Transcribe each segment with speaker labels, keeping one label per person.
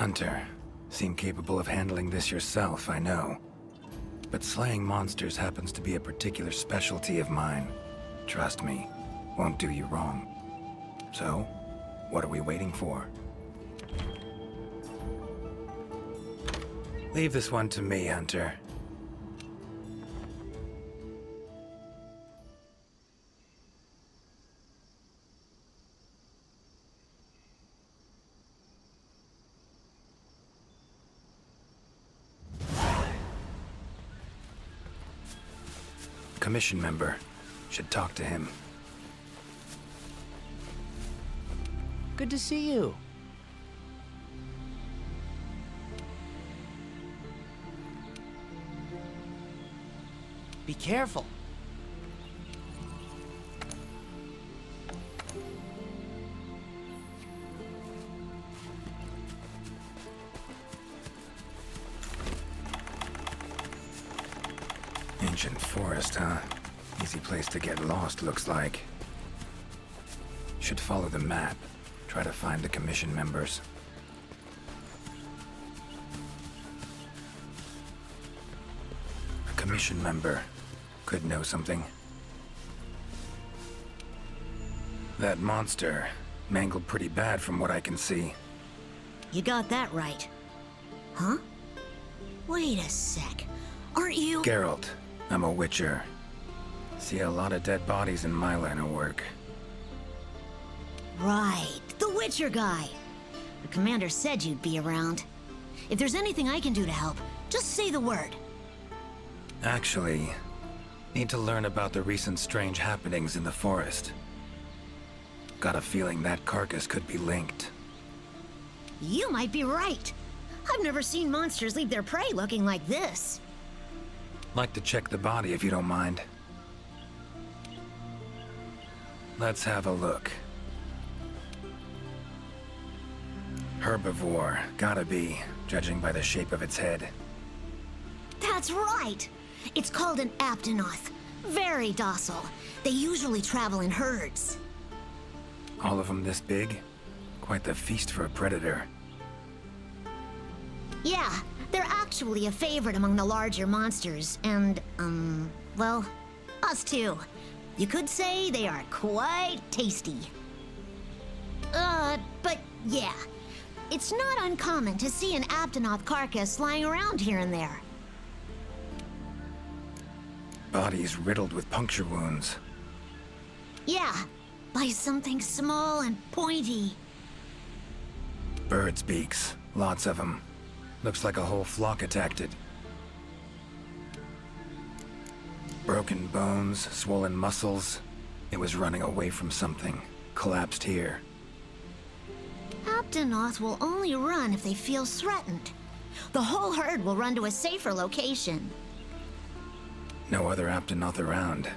Speaker 1: Hunter, seem capable of handling this yourself, I know. But slaying monsters happens to be a particular specialty of mine. Trust me, won't do you wrong. So, what are we waiting for? Leave this one to me, Hunter. Commission member. Should talk to him.
Speaker 2: Good to see you. Be careful.
Speaker 1: Ancient forest, huh? Easy place to get lost, looks like. Should follow the map. Try to find the commission members. A commission member could know something. That monster mangled pretty bad from what I can see.
Speaker 3: You got that right. Huh? Wait a sec. Aren't you—
Speaker 1: Geralt, I'm a witcher. See a lot of dead bodies in my line of work.
Speaker 3: Right, the Witcher guy. The commander said you'd be around. If there's anything I can do to help, just say the word.
Speaker 1: Actually, need to learn about the recent strange happenings in the forest. Got a feeling that carcass could be linked.
Speaker 3: You might be right. I've never seen monsters leave their prey looking like this.
Speaker 1: Like to check the body if you don't mind. Let's have a look. Herbivore, gotta be, judging by the shape of its head.
Speaker 3: That's right! It's called an aptonoth. Very docile. They usually travel in herds.
Speaker 1: All of them this big? Quite the feast for a predator.
Speaker 3: Yeah, they're actually a favorite among the larger monsters, and, well, us too. You could say they are quite tasty. But yeah, it's not uncommon to see an aptonoth carcass lying around here and there.
Speaker 1: Bodies riddled with puncture wounds.
Speaker 3: Yeah, by something small and pointy.
Speaker 1: Birds' beaks, lots of them. Looks like a whole flock attacked it. Broken bones, swollen muscles. It was running away from something. Collapsed here.
Speaker 3: Aptonoth will only run if they feel threatened. The whole herd will run to a safer location.
Speaker 1: No other Aptonoth around.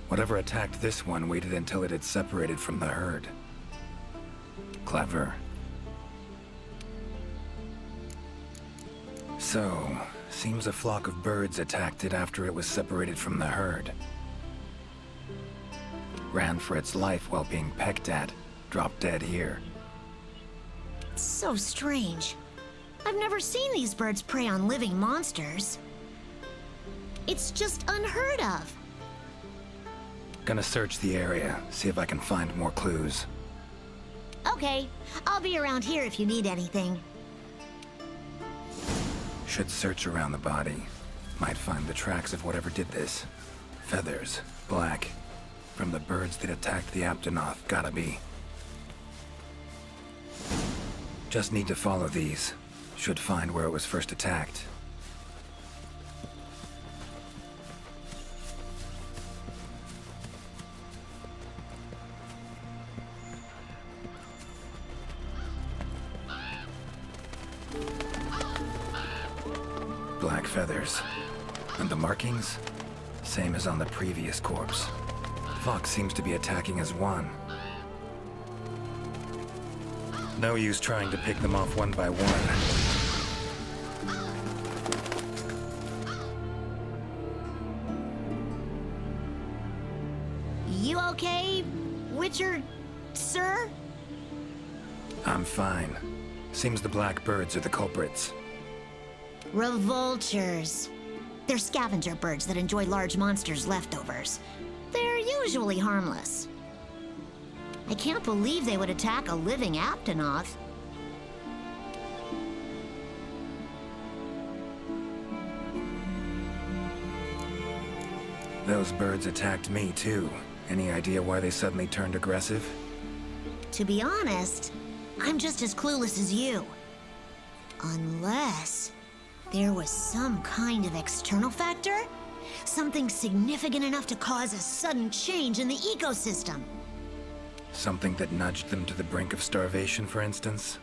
Speaker 1: Whatever attacked this one waited until it had separated from the herd. Clever. So, seems a flock of birds attacked it after it was separated from the herd. Ran for its life while being pecked at, dropped dead here.
Speaker 3: It's so strange. I've never seen these birds prey on living monsters. It's just unheard of.
Speaker 1: Gonna search the area, see if I can find more clues.
Speaker 3: Okay, I'll be around here if you need anything.
Speaker 1: Should search around the body. Might find the tracks of whatever did this. Feathers, black. From the birds that attacked the Aptonoth, gotta be. Just need to follow these. Should find where it was first attacked. Black feathers. And the markings? Same as on the previous corpse. Fox seems to be attacking as one. No use trying to pick them off one by one.
Speaker 3: You okay, Witcher, sir?
Speaker 1: I'm fine. Seems the black birds are the culprits.
Speaker 3: Revoltures. They're scavenger birds that enjoy large monsters' leftovers. They're usually harmless. I can't believe they would attack a living Aptonoth.
Speaker 1: Those birds attacked me too. Any idea why they suddenly turned aggressive?
Speaker 3: To be honest, I'm just as clueless as you. Unless there was some kind of external factor? Something significant enough to cause a sudden change in the ecosystem.
Speaker 1: Something that nudged them to the brink of starvation, for instance?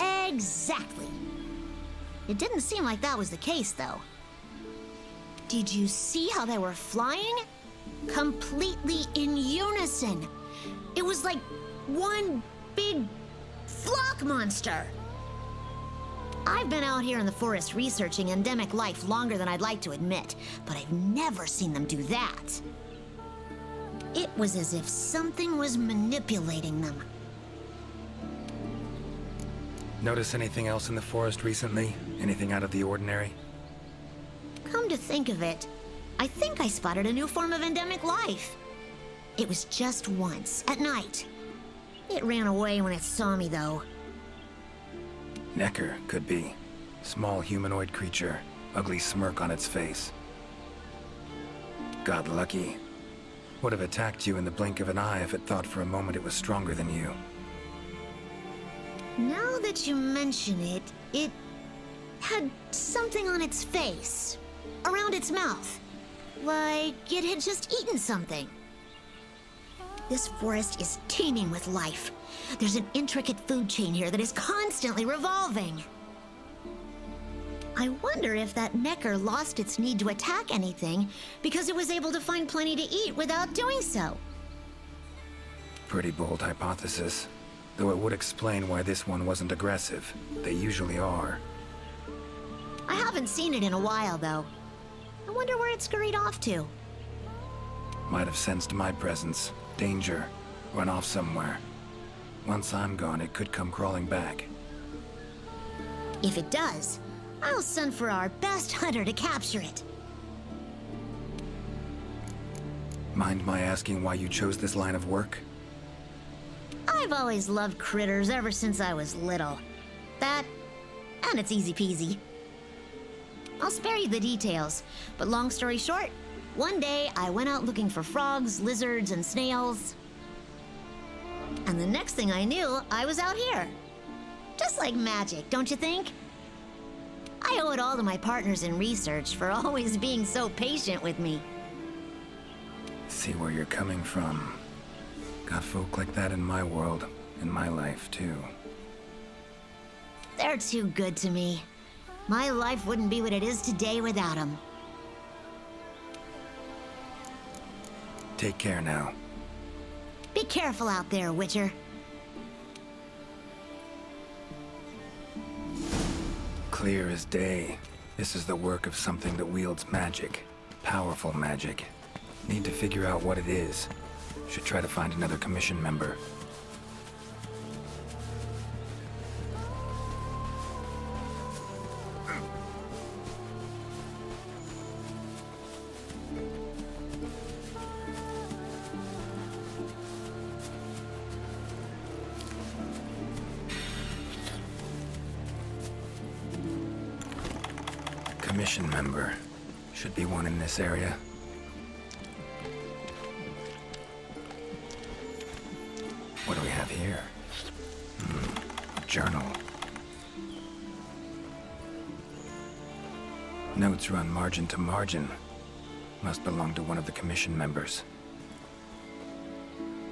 Speaker 3: Exactly. It didn't seem like that was the case, though. Did you see how they were flying? Completely in unison. It was like one big flock monster. I've been out here in the forest researching endemic life longer than I'd like to admit, but I've never seen them do that. It was as if something was manipulating them.
Speaker 1: Notice anything else in the forest recently? Anything out of the ordinary?
Speaker 3: Come to think of it, I think I spotted a new form of endemic life. It was just once, at night. It ran away when it saw me, though.
Speaker 1: Necker, could be. Small humanoid creature, ugly smirk on its face. Got lucky. Would have attacked you in the blink of an eye if it thought for a moment it was stronger than you.
Speaker 3: Now that you mention it, it had something on its face. Around its mouth. Like it had just eaten something. This forest is teeming with life. There's an intricate food chain here that is constantly revolving. I wonder if that Necker lost its need to attack anything because it was able to find plenty to eat without doing so.
Speaker 1: Pretty bold hypothesis. Though it would explain why this one wasn't aggressive. They usually are.
Speaker 3: I haven't seen it in a while, though. I wonder where it scurried off to.
Speaker 1: Might have sensed my presence. Danger. Run off somewhere. Once I'm gone, it could come crawling back.
Speaker 3: If it does, I'll send for our best hunter to capture it.
Speaker 1: Mind my asking why you chose this line of work?
Speaker 3: I've always loved critters ever since I was little. That, and it's easy peasy. I'll spare you the details, but long story short, one day I went out looking for frogs, lizards, and snails. And the next thing I knew, I was out here. Just like magic, don't you think? I owe it all to my partners in research for always being so patient with me.
Speaker 1: See where you're coming from. Got folk like that in my world, in my life, too.
Speaker 3: They're too good to me. My life wouldn't be what it is today without them.
Speaker 1: Take care now.
Speaker 3: Be careful out there, Witcher.
Speaker 1: Clear as day. This is the work of something that wields magic. Powerful magic. Need to figure out what it is. Should try to find another commission member. Commission member. Should be one in this area. What do we have here? A journal. Notes run margin to margin. Must belong to one of the commission members.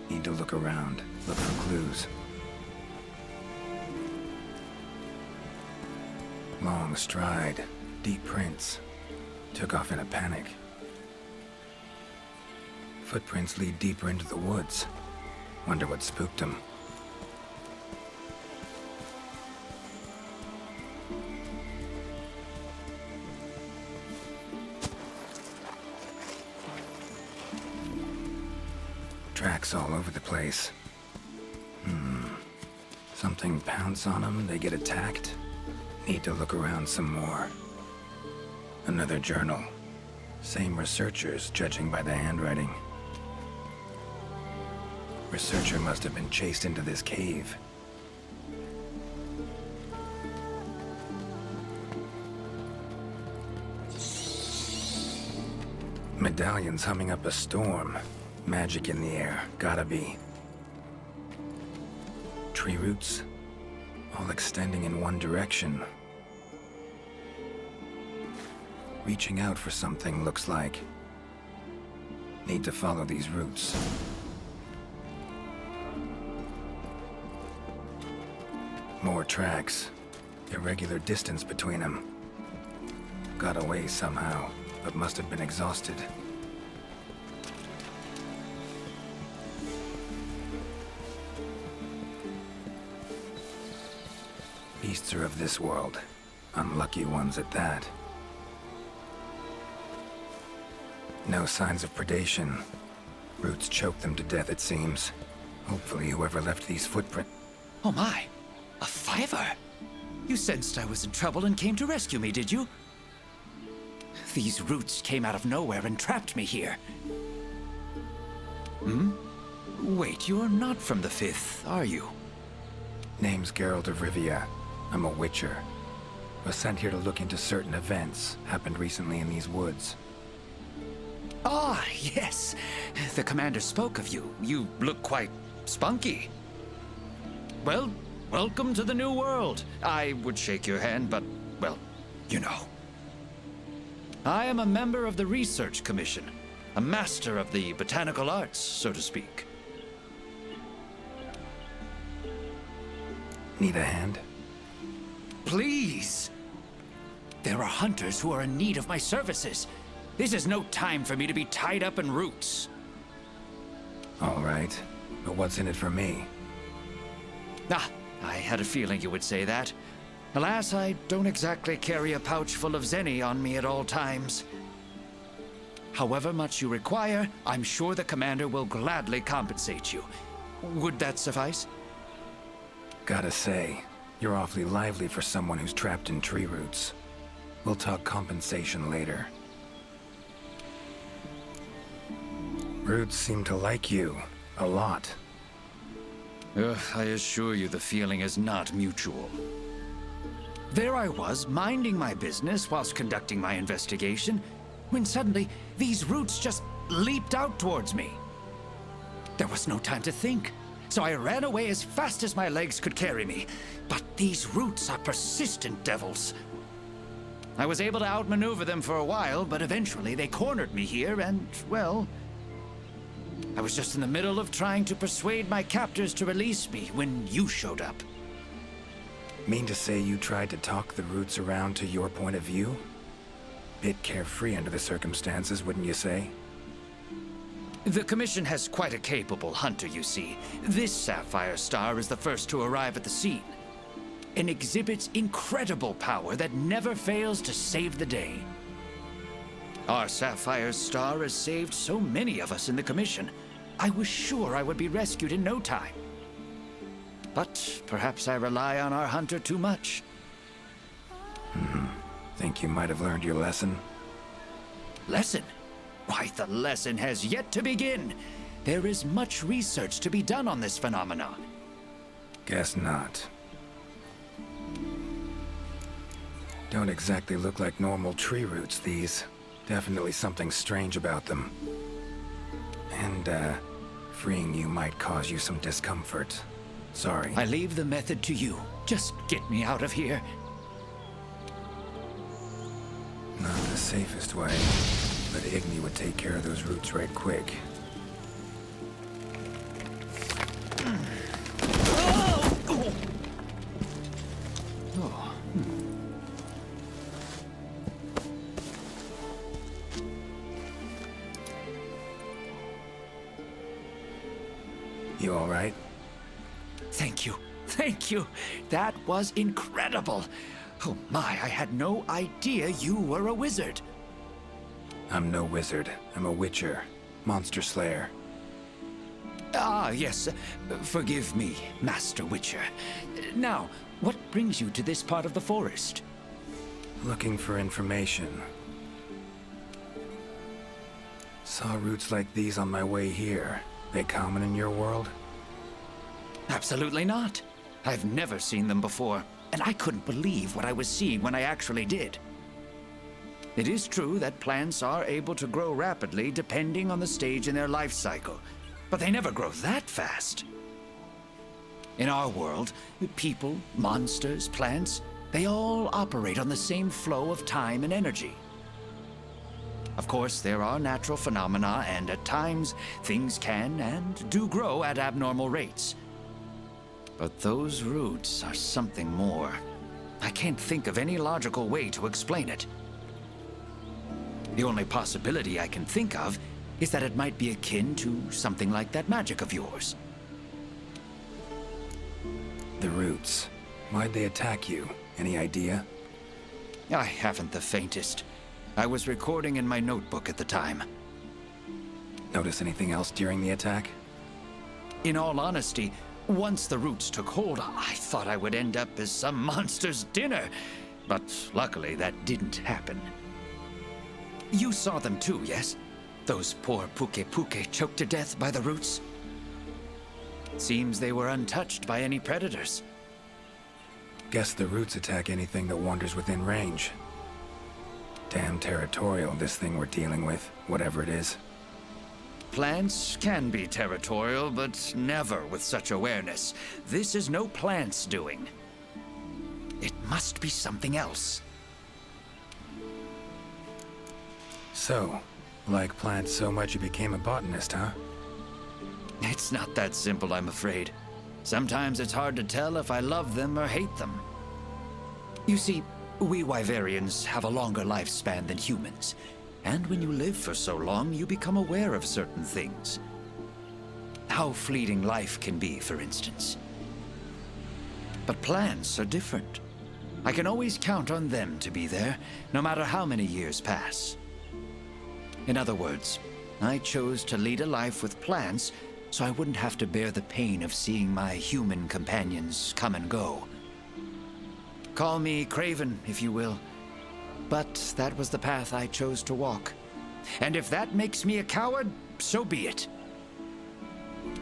Speaker 1: Need to look around, look for clues. Long stride, deep prints. Took off in a panic. Footprints lead deeper into the woods. Wonder what spooked him. Tracks all over the place. Something pounce on them, they get attacked. Need to look around some more. Another journal. Same researchers, judging by the handwriting. Researcher must have been chased into this cave. Medallions humming up a storm. Magic in the air, gotta be. Tree roots, all extending in one direction. Reaching out for something, looks like. Need to follow these roots. More tracks. Irregular distance between them. Got away somehow, but must have been exhausted. Beasts are of this world. Unlucky ones at that. No signs of predation. Roots choke them to death, it seems. Hopefully whoever left these footprints...
Speaker 2: Oh my, a fiver? You sensed I was in trouble and came to rescue me, did you? These roots came out of nowhere and trapped me here. Hmm? Wait, you're not from the Fifth, are you?
Speaker 1: Name's Geralt of Rivia. I'm a witcher. Was sent here to look into certain events happened recently in these woods.
Speaker 2: Ah, yes. The commander spoke of you. You look quite spunky. Well, welcome to the new world. I would shake your hand, but, well, you know. I am a member of the Research Commission, a master of the botanical arts, so to speak.
Speaker 1: Need a hand?
Speaker 2: Please! There are hunters who are in need of my services. This is no time for me to be tied up in roots.
Speaker 1: All right, but what's in it for me?
Speaker 2: Ah, I had a feeling you would say that. Alas, I don't exactly carry a pouch full of zenny on me at all times. However much you require, I'm sure the commander will gladly compensate you. Would that suffice?
Speaker 1: Gotta say, you're awfully lively for someone who's trapped in tree roots. We'll talk compensation later. Roots seem to like you. A lot.
Speaker 2: I assure you the feeling is not mutual. There I was, minding my business whilst conducting my investigation, when suddenly these roots just leaped out towards me. There was no time to think, so I ran away as fast as my legs could carry me. But these roots are persistent devils. I was able to outmaneuver them for a while, but eventually they cornered me here and, well... I was just in the middle of trying to persuade my captors to release me when you showed up.
Speaker 1: Mean to say you tried to talk the roots around to your point of view? Bit carefree under the circumstances, wouldn't you say?
Speaker 2: The Commission has quite a capable hunter, you see. This sapphire star is the first to arrive at the scene, and exhibits incredible power that never fails to save the day. Our sapphire star has saved so many of us in the Commission. I was sure I would be rescued in no time. But perhaps I rely on our hunter too much.
Speaker 1: Think you might have learned your lesson?
Speaker 2: Lesson? Why, the lesson has yet to begin. There is much research to be done on this phenomenon.
Speaker 1: Guess not. Don't exactly look like normal tree roots, these. Definitely something strange about them. And, freeing you might cause you some discomfort. Sorry.
Speaker 2: I leave the method to you. Just get me out of here.
Speaker 1: Not the safest way, but Igni would take care of those roots right quick. You all right?
Speaker 2: Thank you. Thank you. That was incredible. Oh my, I had no idea you were a wizard.
Speaker 1: I'm no wizard. I'm a witcher. Monster slayer.
Speaker 2: Ah, yes. Forgive me, Master Witcher. Now, what brings you to this part of the forest?
Speaker 1: Looking for information. Saw roots like these on my way here. They common in your world?
Speaker 2: Absolutely not. I've never seen them before, and I couldn't believe what I was seeing when I actually did. It is true that plants are able to grow rapidly depending on the stage in their life cycle, but they never grow that fast. In our world, people, monsters, plants, they all operate on the same flow of time and energy. Of course, there are natural phenomena, and at times, things can and do grow at abnormal rates. But those roots are something more. I can't think of any logical way to explain it. The only possibility I can think of is that it might be akin to something like that magic of yours.
Speaker 1: The roots. Why'd they attack you? Any idea?
Speaker 2: I haven't the faintest. I was recording in my notebook at the time.
Speaker 1: Notice anything else during the attack?
Speaker 2: In all honesty, once the roots took hold, I thought I would end up as some monster's dinner. But luckily, that didn't happen. You saw them too, yes? Those poor Puke choked to death by the roots? Seems they were untouched by any predators.
Speaker 1: Guess the roots attack anything that wanders within range. Damn territorial, this thing we're dealing with, whatever it is.
Speaker 2: Plants can be territorial, but never with such awareness. This is no plant's doing. It must be something else.
Speaker 1: So, like plants so much you became a botanist, huh?
Speaker 2: It's not that simple, I'm afraid. Sometimes it's hard to tell if I love them or hate them. You see, we Wyverians have a longer lifespan than humans, and when you live for so long, you become aware of certain things. How fleeting life can be, for instance. But plants are different. I can always count on them to be there, no matter how many years pass. In other words, I chose to lead a life with plants so I wouldn't have to bear the pain of seeing my human companions come and go. Call me craven, if you will, but that was the path I chose to walk. And if that makes me a coward, so be it.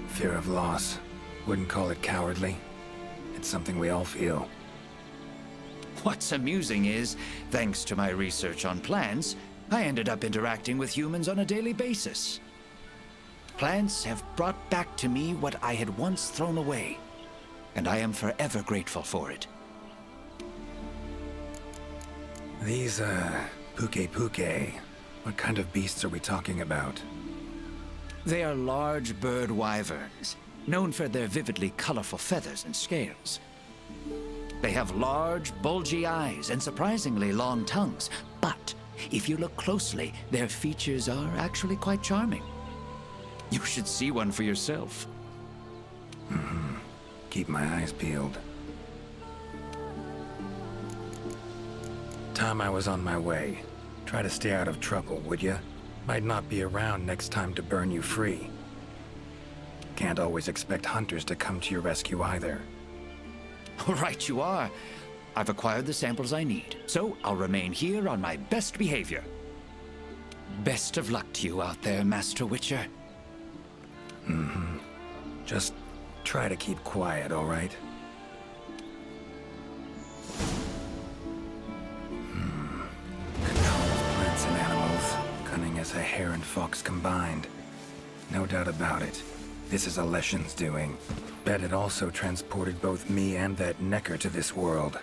Speaker 1: Fear of loss. Wouldn't call it cowardly. It's something we all feel.
Speaker 2: What's amusing is, thanks to my research on plants, I ended up interacting with humans on a daily basis. Plants have brought back to me what I had once thrown away, and I am forever grateful for it.
Speaker 1: These, Puke, what kind of beasts are we talking about?
Speaker 2: They are large bird wyverns, known for their vividly colorful feathers and scales. They have large, bulgy eyes and surprisingly long tongues, but if you look closely, their features are actually quite charming. You should see one for yourself.
Speaker 1: Keep my eyes peeled. Time I was on my way. Try to stay out of trouble, would ya? Might not be around next time to burn you free. Can't always expect hunters to come to your rescue either.
Speaker 2: Right you are. I've acquired the samples I need, so I'll remain here on my best behavior. Best of luck to you out there, Master Witcher.
Speaker 1: Just try to keep quiet, all right? Control of plants and animals, cunning as a hare and fox combined. No doubt about it. This is Alession's doing. Bet it also transported both me and that Necker to this world.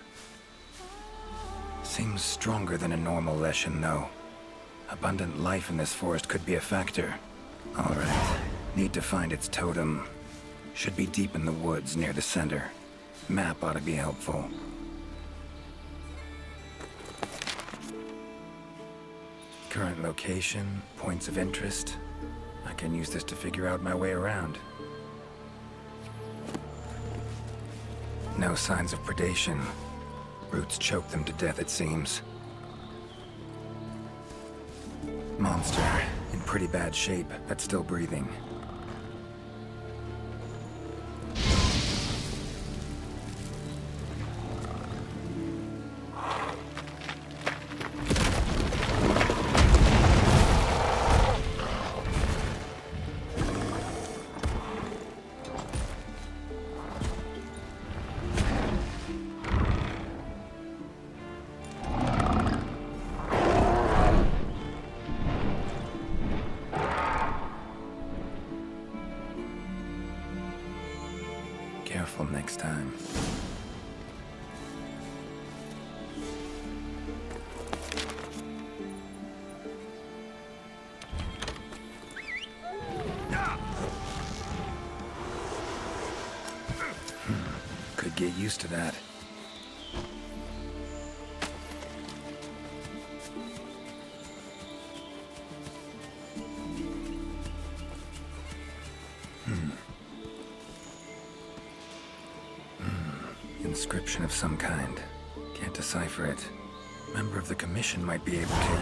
Speaker 1: Seems stronger than a normal Leshen, though. Abundant life in this forest could be a factor. All right. Need to find its totem. Should be deep in the woods near the center. Map ought to be helpful. Current location, points of interest. I can use this to figure out my way around. No signs of predation. Roots choke them to death, it seems. Monster, in pretty bad shape, but still breathing. careful next time. Could get used to that. Inscription of some kind. Can't decipher it. Member of the Commission might be able to.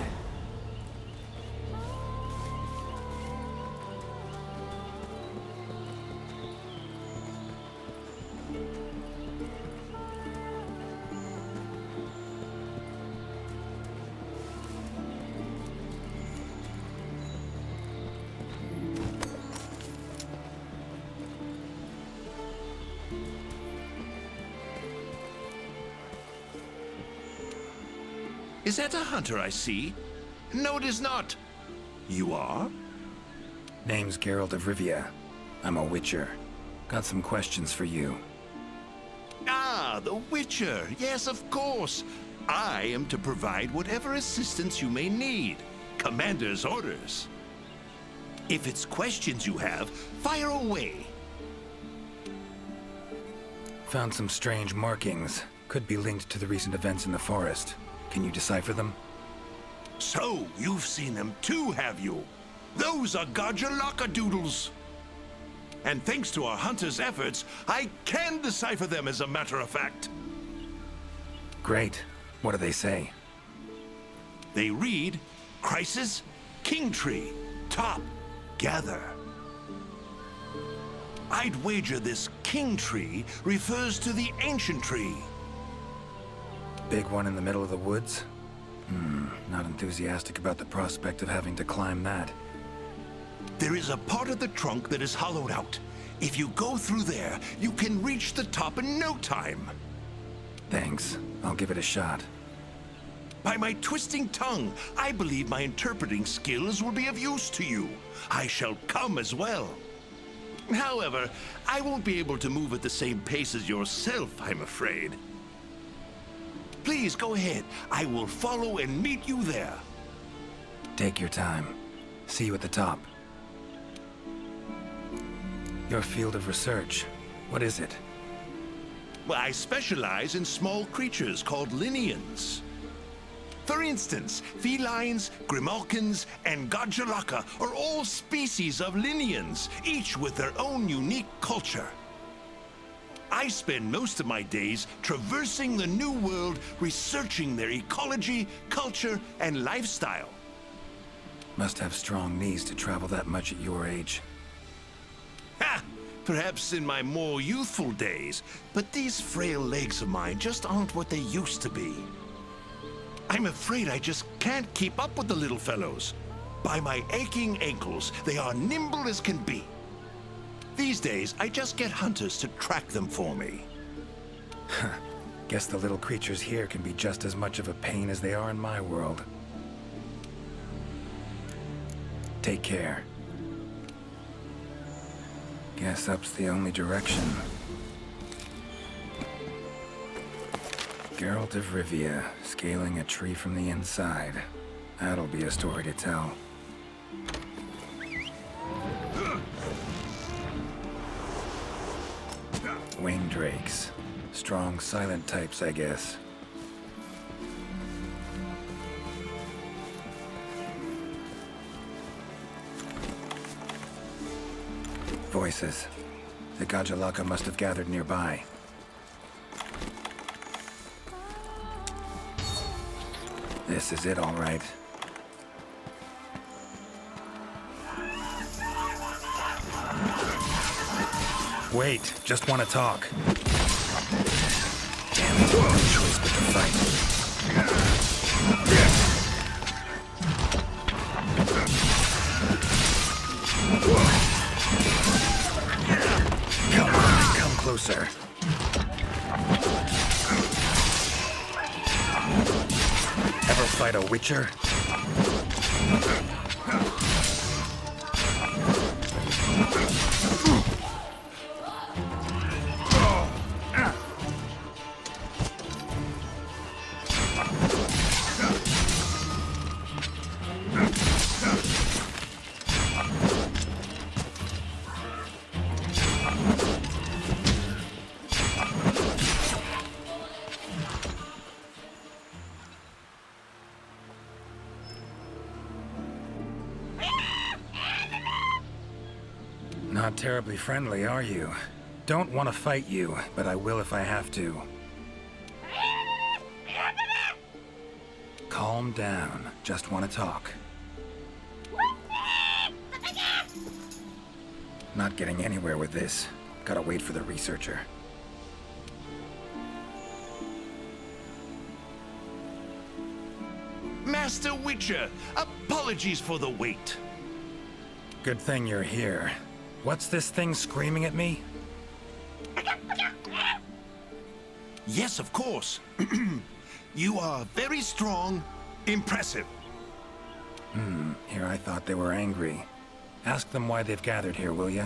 Speaker 4: Is that a hunter I see? No, it is not. You are?
Speaker 1: Name's Geralt of Rivia. I'm a Witcher. Got some questions for you.
Speaker 4: Ah, the Witcher. Yes, of course. I am to provide whatever assistance you may need. Commander's orders. If it's questions you have, fire away.
Speaker 1: Found some strange markings. Could be linked to the recent events in the forest. Can you decipher them?
Speaker 4: So, you've seen them too, have you? Those are Gajalaka doodles. And thanks to our hunter's efforts, I can decipher them as a matter of fact.
Speaker 1: Great. What do they say?
Speaker 4: They read, Crisis, King Tree, Top, Gather. I'd wager this King Tree refers to the ancient tree.
Speaker 1: Big one in the middle of the woods? Not enthusiastic about the prospect of having to climb that.
Speaker 4: There is a part of the trunk that is hollowed out. If you go through there, you can reach the top in no time.
Speaker 1: Thanks. I'll give it a shot.
Speaker 4: By my twisting tongue, I believe my interpreting skills will be of use to you. I shall come as well. However, I won't be able to move at the same pace as yourself, I'm afraid. Please go ahead. I will follow and meet you there.
Speaker 1: Take your time. See you at the top. Your field of research. What is it?
Speaker 4: Well, I specialize in small creatures called Linians. For instance, felines, grimalkins, and Gajalaka are all species of Linians, each with their own unique culture. I spend most of my days traversing the New World, researching their ecology, culture, and lifestyle.
Speaker 1: Must have strong knees to travel that much at your age.
Speaker 4: Ha! Perhaps in my more youthful days, but these frail legs of mine just aren't what they used to be. I'm afraid I just can't keep up with the little fellows. By my aching ankles, they are nimble as can be. These days, I just get hunters to track them for me.
Speaker 1: Guess the little creatures here can be just as much of a pain as they are in my world. Take care. Guess up's the only direction. Geralt of Rivia, scaling a tree from the inside. That'll be a story to tell. Winged drakes. Strong, silent types, I guess. Voices. The Gajalaka must have gathered nearby. This is it, all right. Wait, just want to talk. Damn it, no choice but to fight. Come on, come closer. Ever fight a Witcher? Not terribly friendly, are you? Don't want to fight you, but I will if I have to. Calm down. Just want to talk. Not getting anywhere with this. Gotta wait for the researcher.
Speaker 4: Master Witcher, apologies for the wait.
Speaker 1: Good thing you're here. What's this thing screaming at me?
Speaker 4: Yes, of course. You are very strong, impressive.
Speaker 1: Here I thought they were angry. Ask them why they've gathered here, will ya?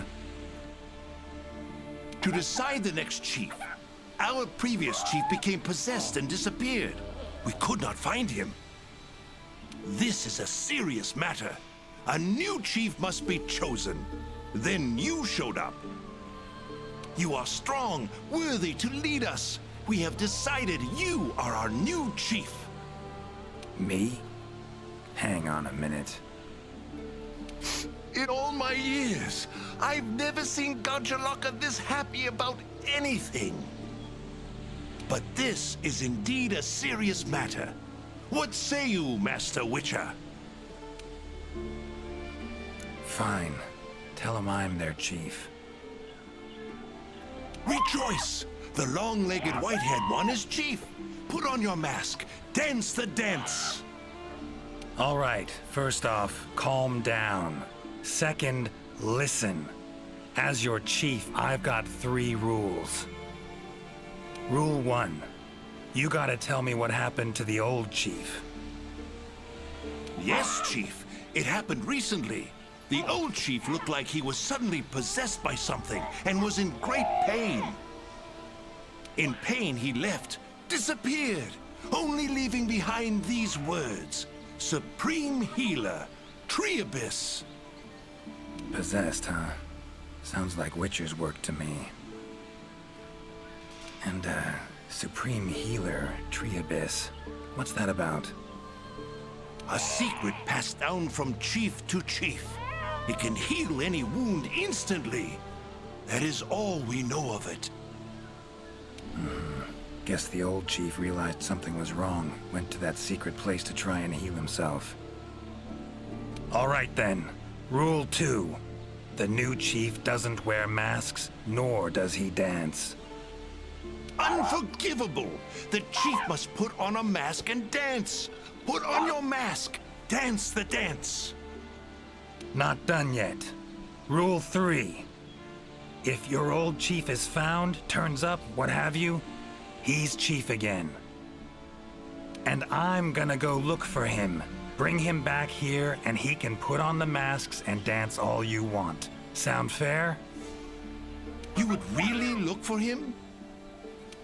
Speaker 4: To decide the next chief. Our previous chief became possessed and disappeared. We could not find him. This is a serious matter. A new chief must be chosen. Then you showed up. You are strong, worthy to lead us. We have decided you are our new chief.
Speaker 1: Me? Hang on a minute.
Speaker 4: In all my years, I've never seen Godzalaka this happy about anything. But this is indeed a serious matter. What say you, Master Witcher?
Speaker 1: Fine. Tell them I'm their chief.
Speaker 4: Rejoice! The long-legged white-haired one is chief. Put on your mask. Dance the dance.
Speaker 1: All right, first off, calm down. Second, listen. As your chief, I've got 3 rules. Rule 1. You gotta tell me what happened to the old chief.
Speaker 4: Yes, Chief. It happened recently. The old chief looked like he was suddenly possessed by something and was in great pain. In pain, he left, disappeared, only leaving behind these words. Supreme Healer, Triabyss.
Speaker 1: Possessed, huh? Sounds like Witcher's work to me. And, Supreme Healer, Triabyss. What's that about?
Speaker 4: A secret passed down from chief to chief. It can heal any wound instantly. That is all we know of it.
Speaker 1: Guess the old chief realized something was wrong, went to that secret place to try and heal himself. All right then. Rule 2. The new chief doesn't wear masks, nor does he dance.
Speaker 4: Unforgivable! The chief must put on a mask and dance. Put on your mask. Dance the dance.
Speaker 1: Not done yet. Rule 3. If your old chief is found, turns up, what have you, he's chief again. And I'm gonna go look for him. Bring him back here, and he can put on the masks and dance all you want. Sound fair?
Speaker 4: You would really look for him?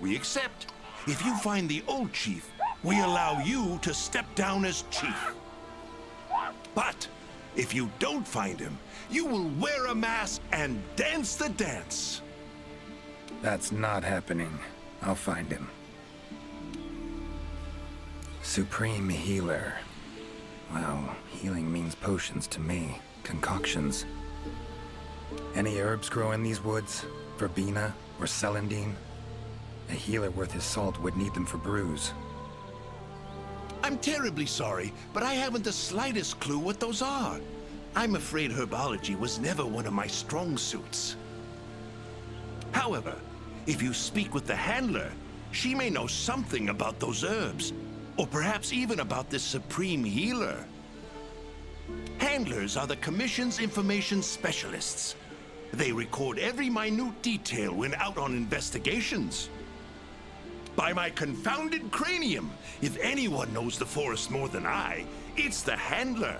Speaker 4: We accept. If you find the old chief, we allow you to step down as chief. But if you don't find him, you will wear a mask and dance the dance.
Speaker 1: That's not happening. I'll find him. Supreme Healer. Well, healing means potions to me. Concoctions. Any herbs grow in these woods? Verbena or celandine? A healer worth his salt would need them for brews.
Speaker 4: I'm terribly sorry, but I haven't the slightest clue what those are. I'm afraid herbology was never one of my strong suits. However, if you speak with the handler, she may know something about those herbs, or perhaps even about this supreme healer. Handlers are the Commission's information specialists. They record every minute detail when out on investigations. By my confounded cranium, if anyone knows the forest more than I, it's the handler.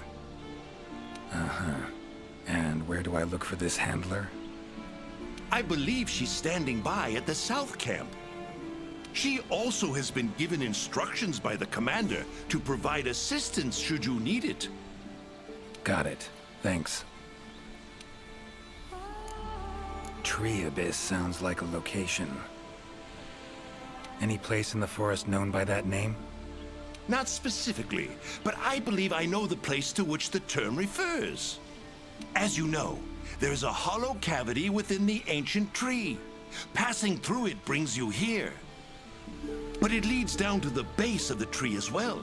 Speaker 1: And where do I look for this handler?
Speaker 4: I believe she's standing by at the South Camp. She also has been given instructions by the commander to provide assistance should you need it.
Speaker 1: Got it. Thanks. Triabyss sounds like a location. Any place in the forest known by that name?
Speaker 4: Not specifically, but I believe I know the place to which the term refers. As you know, there's a hollow cavity within the ancient tree. Passing through it brings you here. But it leads down to the base of the tree as well.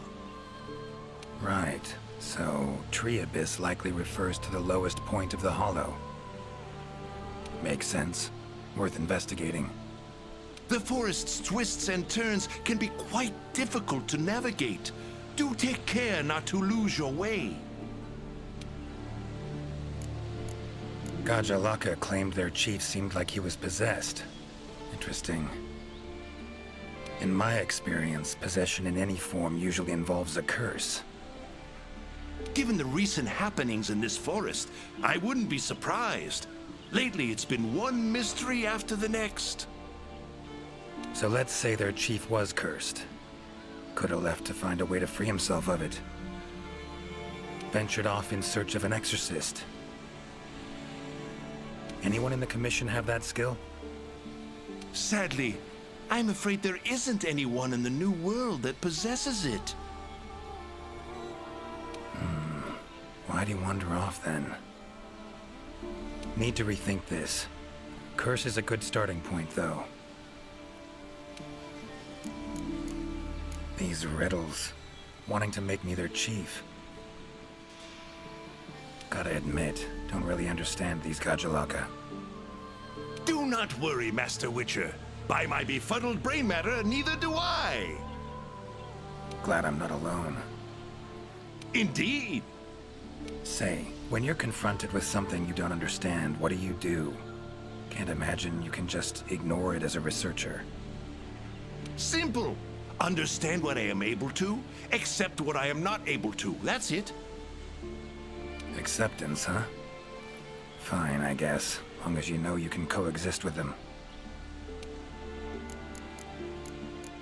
Speaker 1: Right. So, tree abyss likely refers to the lowest point of the hollow. Makes sense. Worth investigating.
Speaker 4: The forest's twists and turns can be quite difficult to navigate. Do take care not to lose your way.
Speaker 1: Gajalaka claimed their chief seemed like he was possessed. Interesting. In my experience, possession in any form usually involves a curse.
Speaker 4: Given the recent happenings in this forest, I wouldn't be surprised. Lately, it's been one mystery after the next.
Speaker 1: So let's say their chief was cursed. Could have left to find a way to free himself of it. Ventured off in search of an exorcist. Anyone in the commission have that skill?
Speaker 4: Sadly, I'm afraid there isn't anyone in the New World that possesses it.
Speaker 1: Why'd he wander off then? Need to rethink this. Curse is a good starting point, though. These riddles, wanting to make me their chief. Gotta admit, don't really understand these Gajalaka.
Speaker 4: Do not worry, Master Witcher. By my befuddled brain matter, neither do I.
Speaker 1: Glad I'm not alone.
Speaker 4: Indeed.
Speaker 1: Say, when you're confronted with something you don't understand, what do? Can't imagine you can just ignore it as a researcher.
Speaker 4: Simple. Understand what I am able to, accept what I am not able to. That's it.
Speaker 1: Acceptance, huh? Fine, I guess. Long as you know you can coexist with them.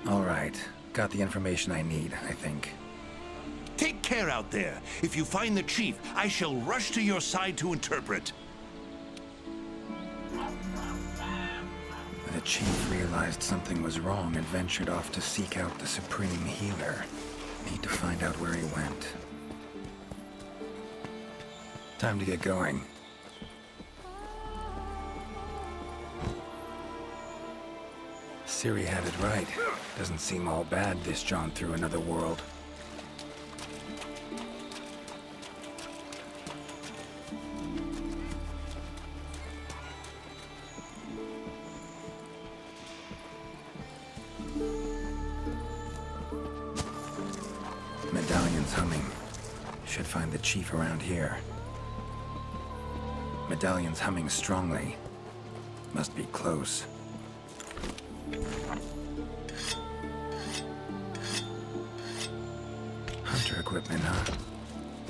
Speaker 1: Alright. Got the information I need, I think.
Speaker 4: Take care out there. If you find the chief, I shall rush to your side to interpret.
Speaker 1: The chief realized something was wrong and ventured off to seek out the supreme healer. Need to find out where he went. Time to get going. Siri had it right. Doesn't seem all bad, this jaunt through another world. Medallion's humming. Should find the chief around here. Medallion's humming strongly. Must be close. Hunter equipment, huh?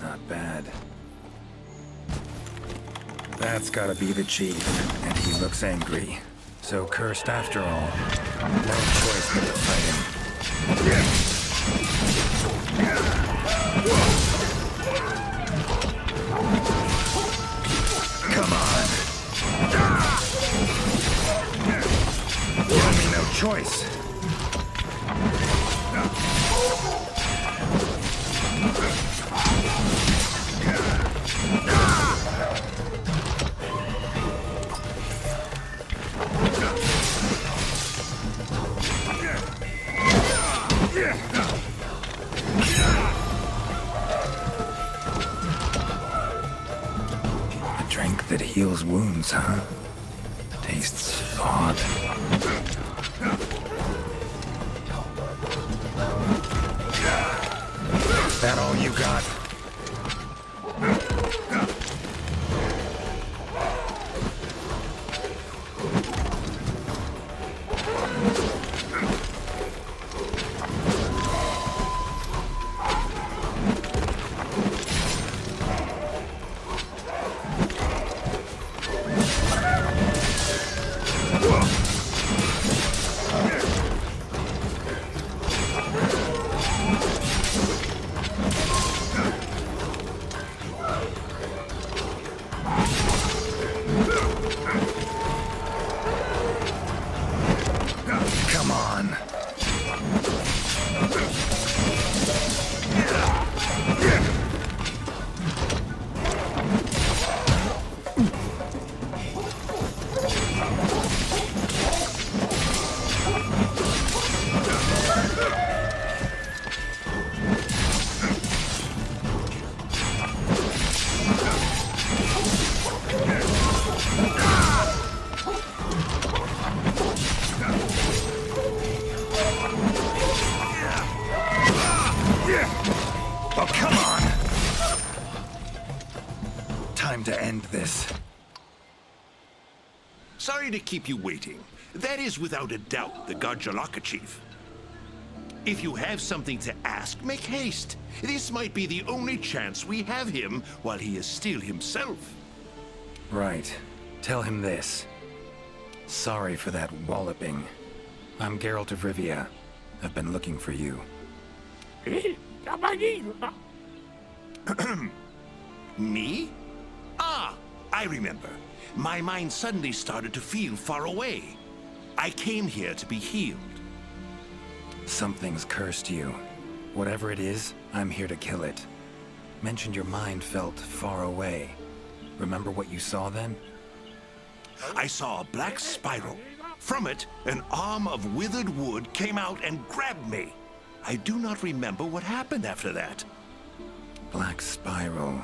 Speaker 1: Not bad. That's gotta be the chief, and he looks angry. So cursed after all. No choice but to fight him. Come on! Give me no choice. A drink that heals wounds, huh? Tastes odd. That all you got? Come on. end this.
Speaker 4: Sorry to keep you waiting. That is without a doubt the Gojalaka chief. If you have something to ask, make haste. This might be the only chance we have him while he is still himself.
Speaker 1: Right. Tell him this. Sorry for that walloping. I'm Geralt of Rivia. I've been looking for you.
Speaker 4: Me? Ah, I remember. My mind suddenly started to feel far away. I came here to be healed.
Speaker 1: Something's cursed you. Whatever it is, I'm here to kill it. Mentioned your mind felt far away. Remember what you saw then?
Speaker 4: I saw a black spiral. From it, an arm of withered wood came out and grabbed me. I do not remember what happened after that.
Speaker 1: Black spiral.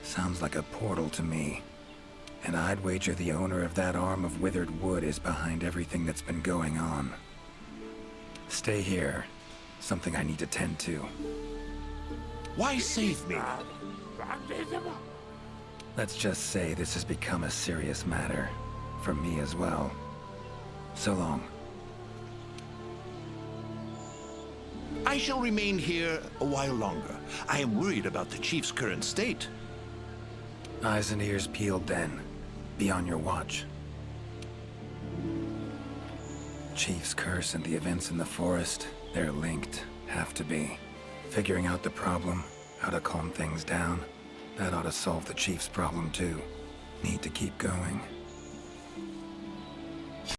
Speaker 1: Sounds like a portal to me. And I'd wager the owner of that arm of withered wood is behind everything that's been going on. Stay here. Something I need to tend to.
Speaker 4: Why save me?
Speaker 1: Let's just say this has become a serious matter. For me as well. So long.
Speaker 4: I shall remain here a while longer. I am worried about the chief's current state.
Speaker 1: Eyes and ears peeled then. Be on your watch. Chief's curse and the events in the forest, they're linked. Have to be. Figuring out the problem, how to calm things down, that ought to solve the Chief's problem too. Need to keep going.